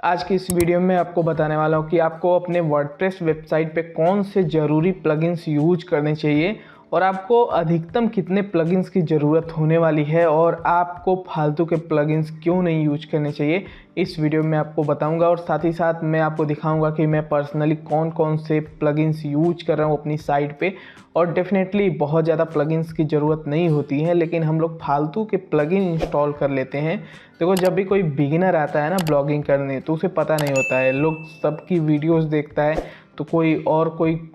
आज की इस वीडियो में आपको बताने वाला हूँ कि आपको अपने वर्डप्रेस वेबसाइट पे कौन से ज़रूरी प्लगइन्स यूज करने चाहिए और आपको अधिकतम कितने प्लगइन्स की ज़रूरत होने वाली है और आपको फालतू के प्लगइन्स क्यों नहीं यूज करने चाहिए, इस वीडियो में आपको बताऊंगा। और साथ ही साथ मैं आपको दिखाऊंगा कि मैं पर्सनली कौन कौन से प्लगइन्स यूज कर रहा हूँ अपनी साइट पे। और डेफिनेटली बहुत ज़्यादा प्लगइन्स की ज़रूरत नहीं होती है, लेकिन हम लोग फालतू के प्लगइन इंस्टॉल कर लेते हैं। देखो, जब भी कोई बिगिनर आता है ना ब्लॉगिंग करने, तो उसे पता नहीं होता है। लोग सबकी वीडियोस देखता है, तो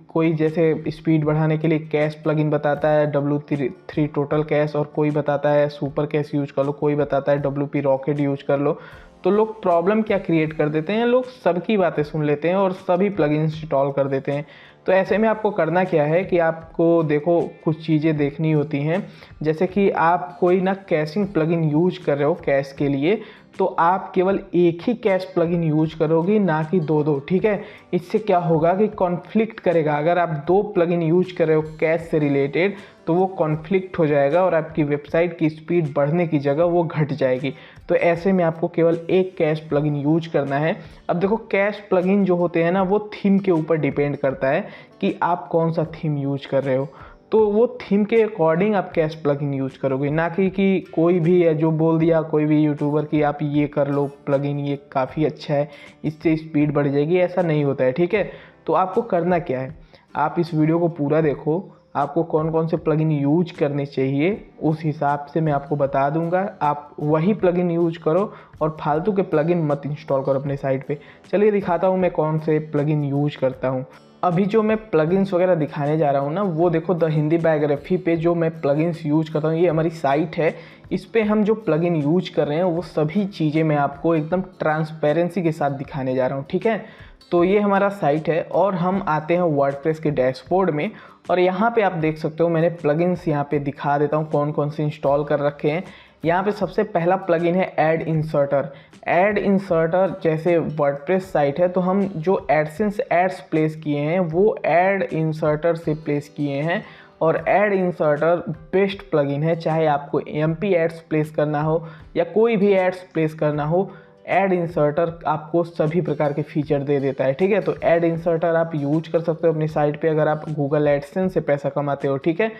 कोई जैसे स्पीड बढ़ाने के लिए कैश प्लगइन बताता है, W3 टोटल कैश, और कोई बताता है सुपर कैश यूज कर लो, कोई बताता है WP रॉकेट यूज कर लो। तो लोग प्रॉब्लम क्या क्रिएट कर देते हैं, लोग सबकी बातें सुन लेते हैं और सभी प्लगइन इंस्टॉल कर देते हैं। तो ऐसे में आपको करना क्या है कि आपको देखो कुछ चीज़ें देखनी होती हैं। जैसे कि आप कोई ना कैशिंग प्लगइन यूज कर रहे हो कैश के लिए, तो आप केवल एक ही कैश प्लगइन यूज करोगे, ना कि दो, ठीक है। इससे क्या होगा कि कॉन्फ्लिक्ट करेगा। अगर आप दो प्लगइन यूज कर रहे हो कैश से रिलेटेड, तो वो कॉन्फ्लिक्ट हो जाएगा और आपकी वेबसाइट की स्पीड बढ़ने की जगह वो घट जाएगी। तो ऐसे में आपको केवल एक कैश प्लगइन यूज करना है। अब देखो, कैश प्लगइन जो होते हैं ना, वो थीम के ऊपर डिपेंड करता है कि आप कौन सा थीम यूज कर रहे हो। तो वो थीम के अकॉर्डिंग आप कैश प्लगइन यूज करोगे, ना कि कोई भी है जो बोल दिया कोई भी यूट्यूबर कि आप ये कर लो प्लगइन, ये काफ़ी अच्छा है, इससे स्पीड बढ़ जाएगी। ऐसा नहीं होता है, ठीक है। तो आपको करना क्या है, आप इस वीडियो को पूरा देखो। आपको कौन कौन से प्लगइन यूज करने चाहिए उस हिसाब से मैं आपको बता दूंगा। आप वही प्लगइन यूज करो और फालतू के प्लगइन मत इंस्टॉल करो अपने साइट पे। चलिए दिखाता हूँ मैं कौन से प्लगइन यूज करता हूँ। अभी जो मैं प्लगइन्स वगैरह दिखाने जा रहा हूँ ना, वो देखो द हिंदी बायोग्राफी पे जो मैं प्लगइन्स यूज करता हूँ, ये हमारी साइट है। इस पे हम जो प्लगइन यूज कर रहे हैं वो सभी चीज़ें मैं आपको एकदम ट्रांसपेरेंसी के साथ दिखाने जा रहा हूँ, ठीक है। तो ये हमारा साइट है और हम आते हैं वर्डप्रेस के डैशबोर्ड में। और यहाँ पे आप देख सकते हो, मैंने प्लगइन्स यहाँ पे दिखा देता हूँ कौन कौन से इंस्टॉल कर रखे हैं। यहाँ पे सबसे पहला प्लगइन है ऐड इंसर्टर। ऐड इंसर्टर जैसे वर्डप्रेस साइट है, तो हम जो एडसेंस एड्स प्लेस किए हैं वो ऐड इंसर्टर से प्लेस किए हैं। और ऐड इंसर्टर बेस्ट प्लगइन है, चाहे आपको MP एड्स प्लेस करना हो या कोई भी एड्स प्लेस करना हो, ऐड इंसर्टर आपको सभी प्रकार के फीचर दे देता है, ठीक है। तो ऐड इंसर्टर आप यूज कर सकते हो अपनी साइट पे अगर आप गूगल एडसेंस से पैसा कमाते हो, ठीक है।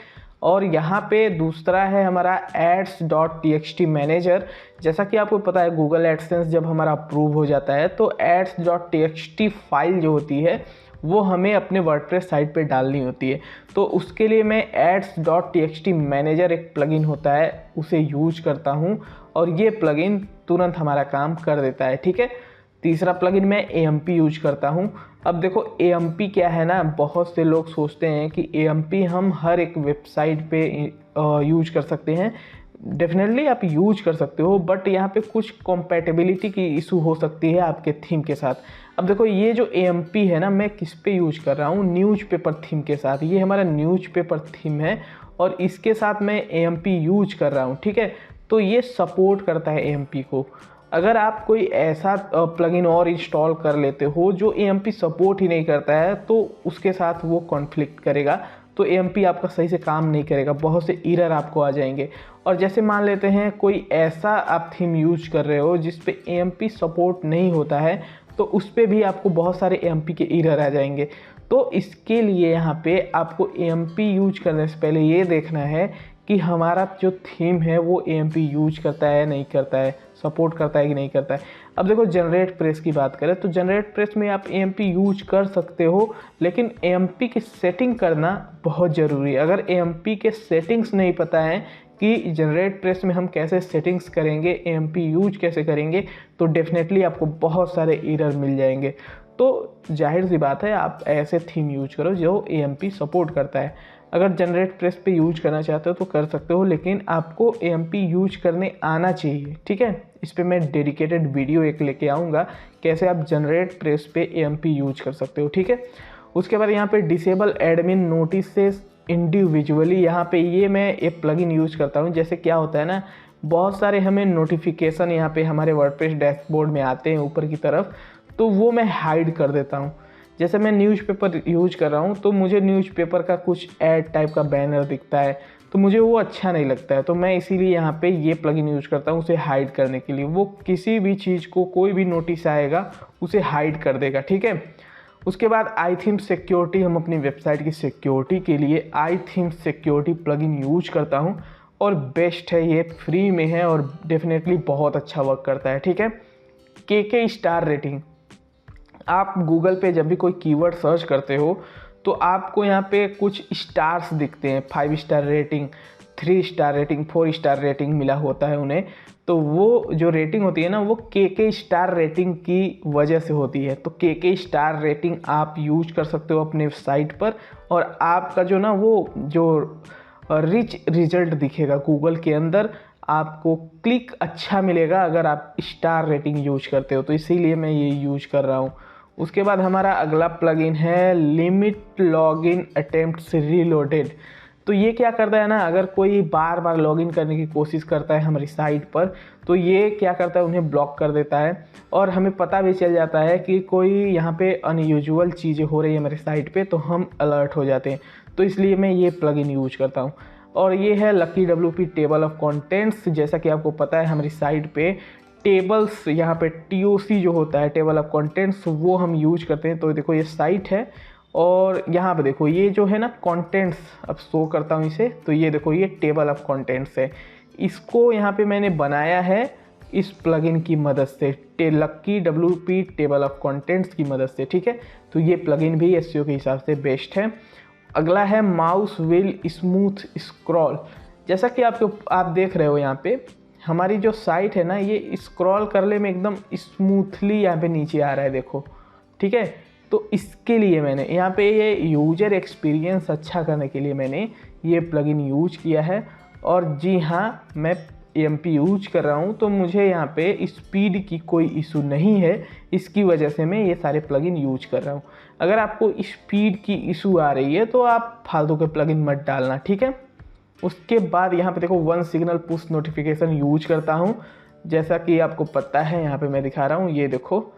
और यहाँ पे दूसरा है हमारा ads.txt मैनेजर। जैसा कि आपको पता है, गूगल एडसेंस जब हमारा अप्रूव हो जाता है तो ads.txt फाइल जो होती है वो हमें अपने वर्डप्रेस साइट पे डालनी होती है। तो उसके लिए मैं ads.txt मैनेजर एक प्लगइन होता है उसे यूज करता हूँ और ये प्लगइन तुरंत हमारा काम कर देता है, ठीक है। तीसरा प्लगइन मैं AMP यूज करता हूँ। अब देखो, AMP क्या है ना, बहुत से लोग सोचते हैं कि AMP हम हर एक वेबसाइट पे यूज कर सकते हैं। डेफिनेटली आप यूज कर सकते हो, बट यहाँ पे कुछ कॉम्पैटिबिलिटी की इशू हो सकती है आपके थीम के साथ। अब देखो, ये जो AMP है ना, मैं किस पे यूज कर रहा हूँ, न्यूज़पेपर थीम के साथ। ये हमारा न्यूज़पेपर थीम है और इसके साथ मैं AMP यूज कर रहा हूँ, ठीक है। तो ये सपोर्ट करता है AMP को। अगर आप कोई ऐसा प्लगइन और इंस्टॉल कर लेते हो जो AMP सपोर्ट ही नहीं करता है, तो उसके साथ वो कॉन्फ्लिक्ट करेगा, तो AMP आपका सही से काम नहीं करेगा, बहुत से एरर आपको आ जाएंगे। और जैसे मान लेते हैं कोई ऐसा आप थीम यूज कर रहे हो जिस पे AMP सपोर्ट नहीं होता है, तो उस पर भी आपको बहुत सारे AMP के एरर आ जाएंगे। तो इसके लिए यहाँ पे आपको AMP यूज करने से पहले ये देखना है कि हमारा जो थीम है वो AMP यूज करता है नहीं करता है, सपोर्ट करता है कि नहीं करता है। अब देखो, जनरेट प्रेस की बात करें तो जनरेट प्रेस में आप AMP यूज कर सकते हो, लेकिन AMP की सेटिंग करना बहुत ज़रूरी है। अगर AMP के सेटिंग्स नहीं पता है कि जनरेट प्रेस में हम कैसे सेटिंग्स करेंगे, AMP यूज कैसे करेंगे, तो डेफिनेटली आपको बहुत सारे एरर मिल जाएंगे। तो जाहिर सी बात है, आप ऐसे थीम यूज करो जो AMP सपोर्ट करता है। अगर जनरेट प्रेस पे यूज करना चाहते हो तो कर सकते हो, लेकिन आपको AMP यूज करने आना चाहिए, ठीक है। इस पर मैं डेडिकेटेड वीडियो एक लेके आऊँगा कैसे आप जनरेट प्रेस पे AMP यूज कर सकते हो, ठीक है। उसके बाद यहाँ पे डिसेबल एडमिन नोटिसेस इंडिविजुअली, यहाँ पे ये मैं एक प्लगइन यूज करता हूँ। जैसे क्या होता है ना, बहुत सारे हमें नोटिफिकेशन यहाँ पे हमारे वर्डप्रेस डैशबोर्ड में आते हैं ऊपर की तरफ, तो वो मैं हाइड कर देता हूँ। जैसे मैं न्यूज़पेपर यूज कर रहा हूँ तो मुझे न्यूज़पेपर का कुछ ऐड टाइप का बैनर दिखता है, तो मुझे वो अच्छा नहीं लगता है। तो मैं इसीलिए यहाँ पे ये प्लगइन यूज करता हूँ उसे हाइड करने के लिए। वो किसी भी चीज़ को, कोई भी नोटिस आएगा उसे हाइड कर देगा, ठीक है। उसके बाद आई थीम सिक्योरिटी, हम अपनी वेबसाइट की सिक्योरिटी के लिए आई थीम सिक्योरिटी प्लगइन यूज करता हूँ और बेस्ट है, ये फ्री में है और डेफिनेटली बहुत अच्छा वर्क करता है, ठीक है। के स्टार रेटिंग, आप गूगल पे जब भी कोई कीवर्ड सर्च करते हो तो आपको यहाँ पे कुछ स्टार्स दिखते हैं, 5 star rating, 3 star rating, 4 star rating मिला होता है उन्हें। तो वो जो रेटिंग होती है ना, वो के स्टार रेटिंग की वजह से होती है। तो के स्टार रेटिंग आप यूज कर सकते हो अपने साइट पर, और आपका जो ना वो जो रिच रिजल्ट दिखेगा गूगल के अंदर, आपको क्लिक अच्छा मिलेगा अगर आप स्टार रेटिंग यूज करते हो। तो इसीलिए मैं ये यूज कर रहा हूँ। उसके बाद हमारा अगला प्लगइन है लिमिट लॉगिन अटेम्प्ट्स रीलोडेड। तो ये क्या करता है ना, अगर कोई बार बार लॉगिन करने की कोशिश करता है हमारी साइट पर, तो ये क्या करता है, उन्हें ब्लॉक कर देता है और हमें पता भी चल जाता है कि कोई यहाँ पे अनयूजुअल चीज़ें हो रही है हमारी साइट पे, तो हम अलर्ट हो जाते हैं। तो इसलिए मैं ये प्लगइन यूज करता हूँ। और ये है lucky WP table of contents. जैसा कि आपको पता है हमारी साइट पे टेबल्स, यहाँ पे TOC जो होता है टेबल ऑफ कंटेंट्स, वो हम यूज करते हैं। तो देखो ये साइट है और यहाँ पे देखो ये जो है ना कंटेंट्स, अब शो करता हूँ इसे, तो ये देखो ये टेबल ऑफ कंटेंट्स है। इसको यहाँ पे मैंने बनाया है इस प्लगइन की मदद से, lucky WP table of contents की मदद से, ठीक है। तो ये प्लगइन भी SEO के हिसाब से बेस्ट है। अगला है माउस व्हील स्मूथ स्क्रॉल। जैसा कि आप देख रहे हो यहाँ पे हमारी जो साइट है ना, ये स्क्रॉल करने में एकदम स्मूथली यहाँ पे नीचे आ रहा है, देखो, ठीक है। तो इसके लिए मैंने यहाँ पे ये यूजर एक्सपीरियंस अच्छा करने के लिए मैंने ये प्लगइन यूज किया है। और जी हाँ, मैं AMP यूज कर रहा हूँ, तो मुझे यहाँ पे स्पीड की कोई इशू नहीं है। इसकी वजह से मैं ये सारे प्लगइन यूज कर रहा हूँ। अगर आपको स्पीड की इशू आ रही है तो आप फालतू के प्लगइन मत डालना, ठीक है। उसके बाद यहाँ पे देखो one signal push notification use करता हूँ। जैसा कि आपको पता है, यहाँ पे मैं दिखा रहा हूँ, ये देखो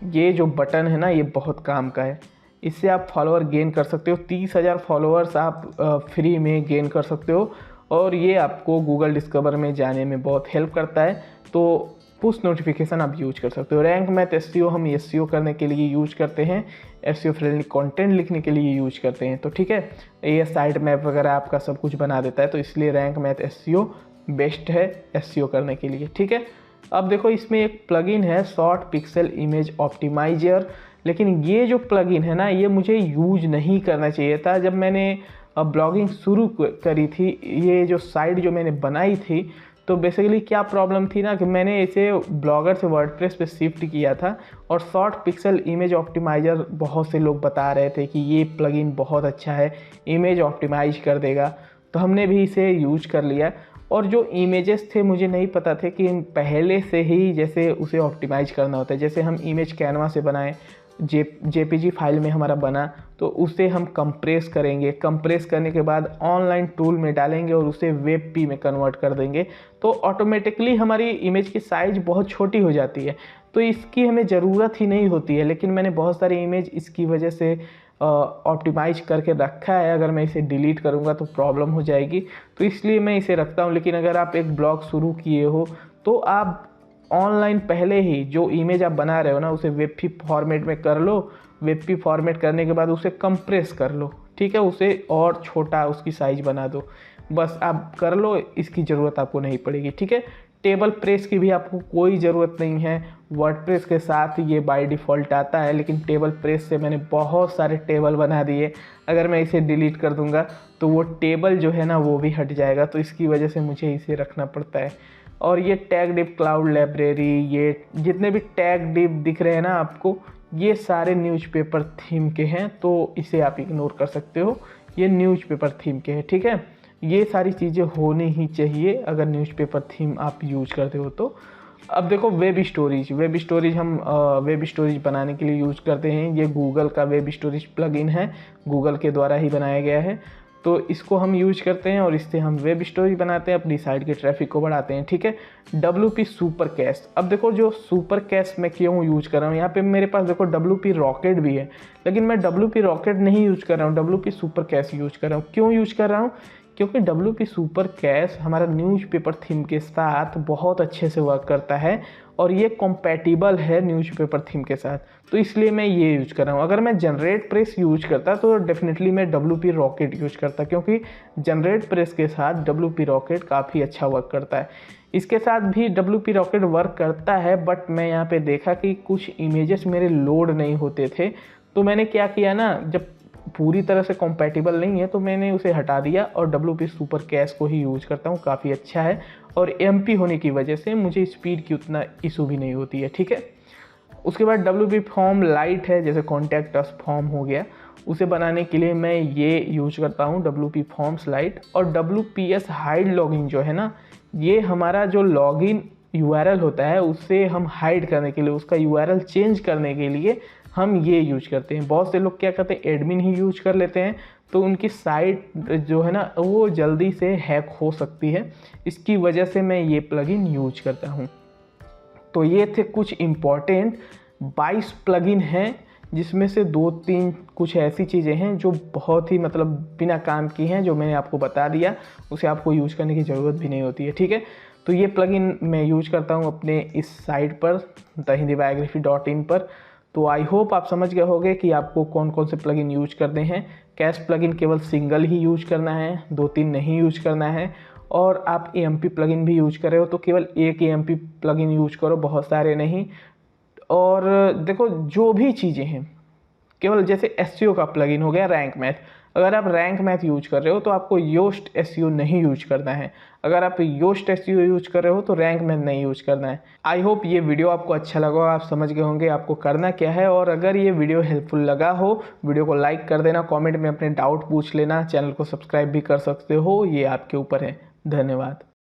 ये जो बटन है ना, ये बहुत काम का है। इससे आप फॉलोअर गेन कर सकते हो, 30,000 फॉलोअर्स आप फ्री में गेन कर सकते हो और ये आपको गूगल डिस्कवर में जाने में बहुत हेल्प करता है। तो पुश नोटिफिकेशन आप यूज कर सकते हो। रैंक मैथ SEO हम SEO करने के लिए यूज करते हैं, SEO फ्रेंडली कंटेंट लिखने के लिए यूज करते हैं। तो ठीक है, ये साइट मैप वगैरह आपका सब कुछ बना देता है, तो इसलिए रैंक मैथ SEO बेस्ट है SEO करने के लिए, ठीक है। अब देखो इसमें एक प्लगइन है शॉर्ट पिक्सल इमेज ऑप्टिमाइजर, लेकिन ये जो प्लगइन है ना, ये मुझे यूज नहीं करना चाहिए था। जब मैंने ब्लॉगिंग शुरू करी थी, ये जो साइट जो मैंने बनाई थी, तो बेसिकली क्या प्रॉब्लम थी ना कि मैंने इसे ब्लॉगर से वर्डप्रेस पे शिफ्ट किया था और शॉर्ट पिक्सल इमेज ऑप्टिमाइजर बहुत से लोग बता रहे थे कि ये प्लगइन बहुत अच्छा है, इमेज ऑप्टिमाइज कर देगा। तो हमने भी इसे यूज कर लिया और जो इमेजेस थे मुझे नहीं पता थे कि पहले से ही जैसे उसे ऑप्टिमाइज करना होता है। जैसे हम इमेज कैनवा से बनाएं, JPG फाइल में हमारा बना, तो उसे हम कंप्रेस करेंगे, कंप्रेस करने के बाद ऑनलाइन टूल में डालेंगे और उसे WebP में कन्वर्ट कर देंगे, तो ऑटोमेटिकली हमारी इमेज की साइज़ बहुत छोटी हो जाती है। तो इसकी हमें ज़रूरत ही नहीं होती है, लेकिन मैंने बहुत सारी इमेज इसकी वजह से ऑप्टिमाइज करके रखा है। अगर मैं इसे डिलीट करूँगा तो प्रॉब्लम हो जाएगी, तो इसलिए मैं इसे रखता हूँ। लेकिन अगर आप एक ब्लॉग शुरू किए हो तो आप ऑनलाइन पहले ही जो इमेज आप बना रहे हो ना, उसे WebP फॉर्मेट में कर लो। WebP फॉर्मेट करने के बाद उसे कंप्रेस कर लो, ठीक है, उसे और छोटा उसकी साइज़ बना दो, बस आप कर लो। इसकी ज़रूरत आपको नहीं पड़ेगी, ठीक है। टेबल प्रेस की भी आपको कोई ज़रूरत नहीं है, वर्डप्रेस के साथ ये बाय डिफ़ॉल्ट आता है, लेकिन टेबल प्रेस से मैंने बहुत सारे टेबल बना दिए। अगर मैं इसे डिलीट कर दूंगा तो वो टेबल जो है ना वो भी हट जाएगा, तो इसकी वजह से मुझे इसे रखना पड़ता है। और ये टैग डिप क्लाउड लाइब्रेरी, ये जितने भी टैग डिप दिख रहे हैं ना आपको, ये सारे न्यूज़पेपर थीम के हैं, तो इसे आप इग्नोर कर सकते हो, ये न्यूज़पेपर थीम के हैं, ठीक है। ये सारी चीज़ें होनी ही चाहिए अगर न्यूज़पेपर थीम आप यूज करते हो तो। अब देखो वेब स्टोरेज हम वेब स्टोरेज बनाने के लिए यूज करते हैं। ये गूगल का वेब स्टोरेज प्लगइन है, गूगल के द्वारा ही बनाया गया है, तो इसको हम यूज करते हैं और इससे हम वेब स्टोरेज बनाते हैं, अपनी साइट के ट्रैफिक को बढ़ाते हैं, ठीक है। WP सुपर कैश, अब देखो जो सुपर कैश मैं क्यों यूज कर रहा हूँ, यहाँ पे मेरे पास देखो WP रॉकेट भी है, लेकिन मैं WP रॉकेट नहीं यूज कर रहा हूँ, WP सुपर कैश यूज कर रहा हूँ। क्यों यूज कर रहा हूँ, क्योंकि WP सुपर कैश हमारा न्यूज़पेपर थीम के साथ बहुत अच्छे से वर्क करता है और ये कंपैटिबल है न्यूज़पेपर थीम के साथ, तो इसलिए मैं ये यूज कर रहा हूँ। अगर मैं जनरेट प्रेस यूज करता तो डेफिनेटली मैं WP रॉकेट यूज करता, क्योंकि जनरेट प्रेस के साथ WP रॉकेट काफ़ी अच्छा वर्क करता है। इसके साथ भी WP रॉकेट वर्क करता है, बट मैं यहाँ पे देखा कि कुछ इमेजेस मेरे लोड नहीं होते थे, तो मैंने क्या किया ना, जब पूरी तरह से कंपैटिबल नहीं है तो मैंने उसे हटा दिया और WP सुपर कैश को ही यूज करता हूँ। काफ़ी अच्छा है और MP होने की वजह से मुझे स्पीड की उतना इशू भी नहीं होती है, ठीक है। उसके बाद WP फॉर्म लाइट है, जैसे कॉन्टैक्ट अस फॉर्म हो गया, उसे बनाने के लिए मैं ये यूज करता हूँ WP फॉर्म्स लाइट। और WPS हाइड लॉगिन जो है ना, ये हमारा जो लॉगिन URL होता है उसे हम हाइड करने के लिए, उसका URL चेंज करने के लिए हम ये यूज करते हैं। बहुत से लोग क्या करते हैं, एडमिन ही यूज कर लेते हैं, तो उनकी साइट जो है ना वो जल्दी से हैक हो सकती है। इसकी वजह से मैं ये प्लगइन यूज करता हूँ। तो ये थे कुछ इम्पॉर्टेंट 22 प्लगइन हैं, जिसमें से 2-3 कुछ ऐसी चीज़ें हैं जो बहुत ही मतलब बिना काम की हैं, जो मैंने आपको बता दिया, उसे आपको यूज करने की ज़रूरत भी नहीं होती है, ठीक है। तो ये प्लगइन मैं यूज करता हूँ अपने इस साइट पर thehindibiography.in पर। तो आई होप आप समझ गए होंगे कि आपको कौन कौन से प्लगइन यूज करने हैं। कैश प्लगइन केवल सिंगल ही यूज करना है, 2-3 नहीं यूज करना है। और आप AMP प्लगइन भी यूज कर रहे हो तो केवल एक AMP प्लगइन यूज करो, बहुत सारे नहीं। और देखो जो भी चीज़ें हैं, केवल जैसे SEO का प्लगइन हो गया रैंक मैथ, अगर आप रैंक मैथ यूज कर रहे हो तो आपको योस्ट SEO नहीं यूज करना है। अगर आप योस्ट SEO यूज कर रहे हो तो रैंक मैथ नहीं यूज करना है। आई होप ये वीडियो आपको अच्छा लगा, आप समझ गए होंगे आपको करना क्या है। और अगर ये वीडियो हेल्पफुल लगा हो, वीडियो को लाइक कर देना, कमेंट में अपने डाउट पूछ लेना, चैनल को सब्सक्राइब भी कर सकते हो, ये आपके ऊपर है। धन्यवाद।